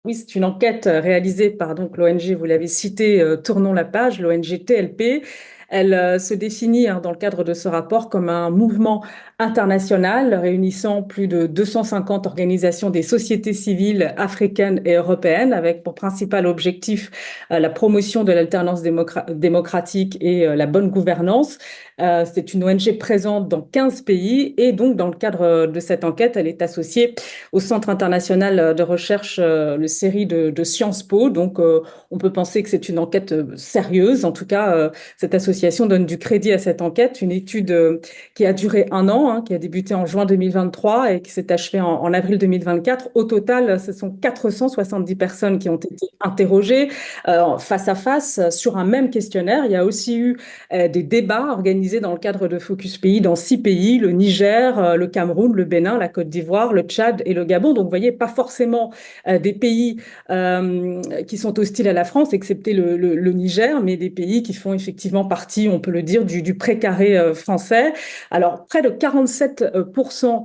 Oui, c'est une enquête réalisée par donc l'ONG, vous l'avez cité, Tournons la page, l'ONG TLP. Elle se définit dans le cadre de ce rapport comme un mouvement international réunissant plus de 250 organisations des sociétés civiles africaines et européennes avec pour principal objectif la promotion de l'alternance démocratique et la bonne gouvernance. C'est une ONG présente dans 15 pays et donc dans le cadre de cette enquête, elle est associée au Centre international de recherche, le série de Sciences Po. Donc, on peut penser que c'est une enquête sérieuse. En tout cas, cette association donne du crédit à cette enquête. Une étude qui a duré un an, qui a débuté en juin 2023 et qui s'est achevée en avril 2024. Au total, ce sont 470 personnes qui ont été interrogées face à face sur un même questionnaire. Il y a aussi eu des débats organisés dans le cadre de Focus Pays dans 6 pays, le Niger, le Cameroun, le Bénin, la Côte d'Ivoire, le Tchad et le Gabon. Donc, vous voyez, pas forcément des pays qui sont hostiles à la France, excepté le Niger, mais des pays qui font effectivement partie, on peut le dire, du précaré français. Alors, près de 47%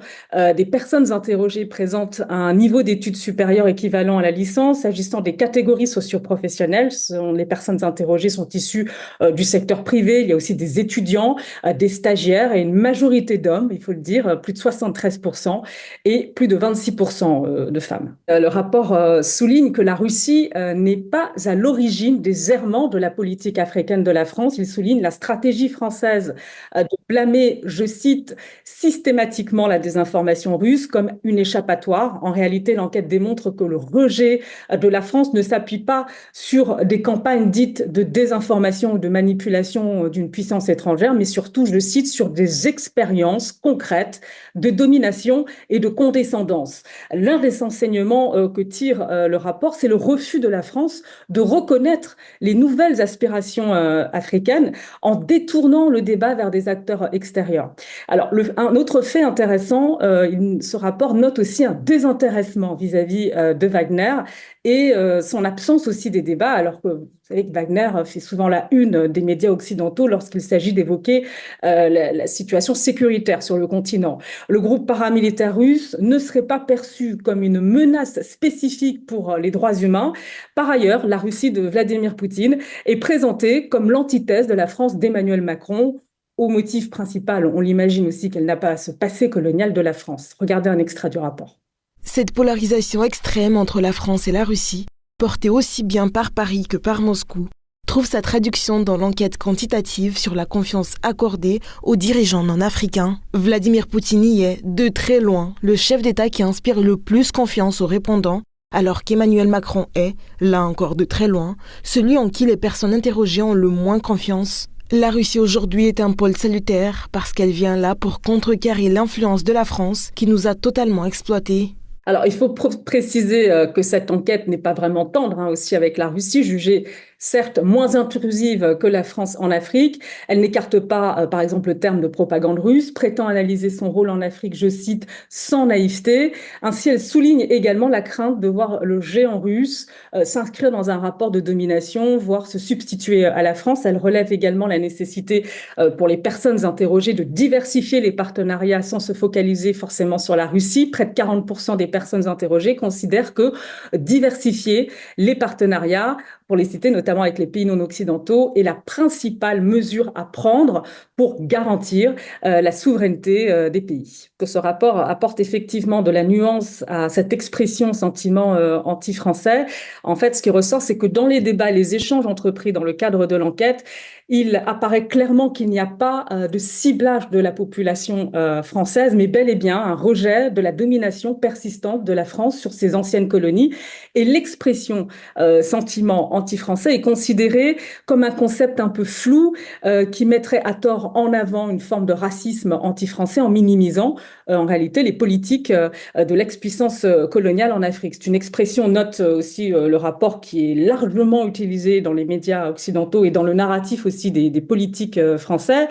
des personnes interrogées présentent un niveau d'études supérieures équivalent à la licence. S'agissant des catégories socioprofessionnelles, les personnes interrogées sont issues du secteur privé. Il y a aussi des étudiants, des stagiaires et une majorité d'hommes, il faut le dire, plus de 73% et plus de 26% de femmes. Le rapport souligne que la Russie n'est pas à l'origine des errements de la politique africaine de la France. Il souligne la stratégie française de blâmer, je cite, systématiquement la désinformation russe comme une échappatoire. En réalité, l'enquête démontre que le rejet de la France ne s'appuie pas sur des campagnes dites de désinformation ou de manipulation d'une puissance étrangère, mais surtout, je le cite, sur des expériences concrètes de domination et de condescendance. L'un des enseignements que tire le rapport, c'est le refus de la France de reconnaître les nouvelles aspirations africaines en détournant le débat vers des acteurs extérieurs. Alors, un autre fait intéressant, ce rapport note aussi un désintéressement vis-à-vis de Wagner et son absence aussi des débats, alors que vous savez que Wagner fait souvent la une des médias occidentaux lorsqu'il s'agit d'évoquer la situation sécuritaire sur le continent. Le groupe paramilitaire russe ne serait pas perçu comme une menace spécifique pour les droits humains. Par ailleurs, la Russie de Vladimir Poutine est présentée comme l'antithèse de la France d'Emmanuel Macron, au motif principal, on l'imagine aussi, qu'elle n'a pas ce passé colonial de la France. Regardez un extrait du rapport. Cette polarisation extrême entre la France et la Russie, portée aussi bien par Paris que par Moscou, trouve sa traduction dans l'enquête quantitative sur la confiance accordée aux dirigeants non africains. Vladimir Poutine y est, de très loin, le chef d'État qui inspire le plus confiance aux répondants, alors qu'Emmanuel Macron est, là encore de très loin, celui en qui les personnes interrogées ont le moins confiance. La Russie aujourd'hui est un pôle salutaire parce qu'elle vient là pour contrecarrer l'influence de la France qui nous a totalement exploités. Alors, il faut préciser que cette enquête n'est pas vraiment tendre aussi avec la Russie, jugée certes moins intrusive que la France en Afrique. Elle n'écarte pas, par exemple, le terme de propagande russe, prétend analyser son rôle en Afrique, je cite, sans naïveté. Ainsi, elle souligne également la crainte de voir le géant russe s'inscrire dans un rapport de domination, voire se substituer à la France. Elle relève également la nécessité pour les personnes interrogées de diversifier les partenariats sans se focaliser forcément sur la Russie. Près de 40% des personnes interrogées considèrent que diversifier les partenariats, pour les citer notamment avec les pays non occidentaux, est la principale mesure à prendre pour garantir la souveraineté des pays. Que ce rapport apporte effectivement de la nuance à cette expression sentiment anti-français. En fait, ce qui ressort, c'est que dans les débats, les échanges entrepris dans le cadre de l'enquête, il apparaît clairement qu'il n'y a pas de ciblage de la population française, mais bel et bien un rejet de la domination persistante de la France sur ses anciennes colonies. Et l'expression sentiment anti-français est considérée comme un concept un peu flou qui mettrait à tort en avant une forme de racisme anti-français en minimisant en réalité les politiques de l'ex-puissance coloniale en Afrique. C'est une expression, note aussi le rapport, qui est largement utilisée dans les médias occidentaux et dans le narratif aussi des politiques français.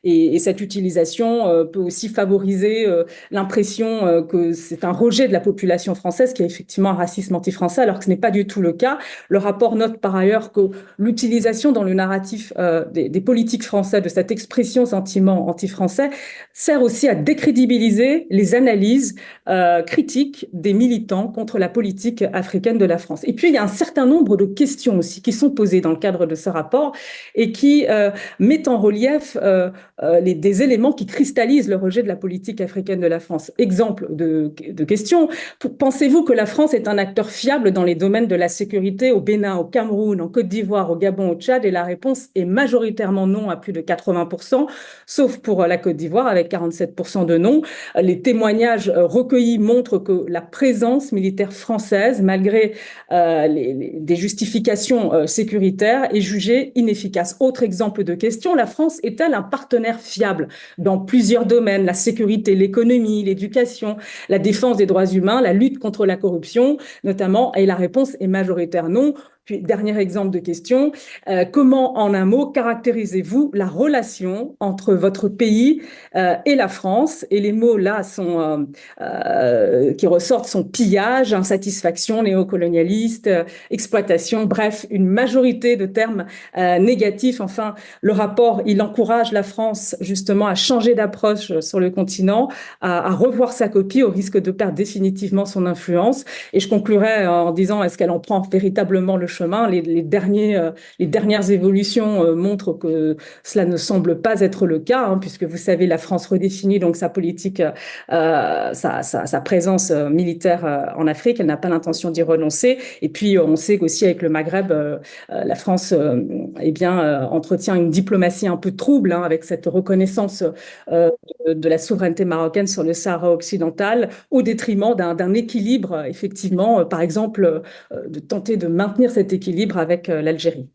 Et cette utilisation peut aussi favoriser l'impression que c'est un rejet de la population française, qui a effectivement un racisme anti-français, alors que ce n'est pas du tout le cas. Le rapport note par ailleurs que l'utilisation dans le narratif des politiques français de cette expression sentiment anti-français, sert aussi à décrédibiliser les analyses critiques des militants contre la politique africaine de la France. Et puis, il y a un certain nombre de questions aussi qui sont posées dans le cadre de ce rapport et qui mettent en relief des éléments qui cristallisent le rejet de la politique africaine de la France. Exemple de question, pensez-vous que la France est un acteur fiable dans les domaines de la sécurité au Bénin, au Cameroun, en Côte d'Ivoire, au Gabon, au Tchad? Et la réponse est majoritairement non à plus de 80%, sauf pour la Côte d'Ivoire avec 47% de non. Les témoignages recueillis montrent que la présence militaire française, malgré des justifications sécuritaires, est jugée inefficace. Autre exemple de question, la France est-elle un partenaire fiable dans plusieurs domaines, la sécurité, l'économie, l'éducation, la défense des droits humains, la lutte contre la corruption notamment? Et la réponse est majoritaire non. Puis, dernier exemple de question, comment, en un mot, caractérisez-vous la relation entre votre pays et la France? Et les mots là qui ressortent sont pillage, insatisfaction, néocolonialiste, exploitation, bref, une majorité de termes négatifs. Enfin, le rapport, il encourage la France justement à changer d'approche sur le continent, à revoir sa copie au risque de perdre définitivement son influence. Et je conclurai en disant, est-ce qu'elle en prend véritablement le chemin? Les dernières évolutions montrent que cela ne semble pas être le cas, hein, puisque vous savez, la France redéfinit donc sa politique, sa présence militaire en Afrique. Elle n'a pas l'intention d'y renoncer. Et puis, on sait qu'aussi avec le Maghreb, la France entretient une diplomatie un peu trouble, hein, avec cette reconnaissance de la souveraineté marocaine sur le Sahara occidental, au détriment d'un équilibre, effectivement, par exemple, de tenter de maintenir cet équilibre avec l'Algérie.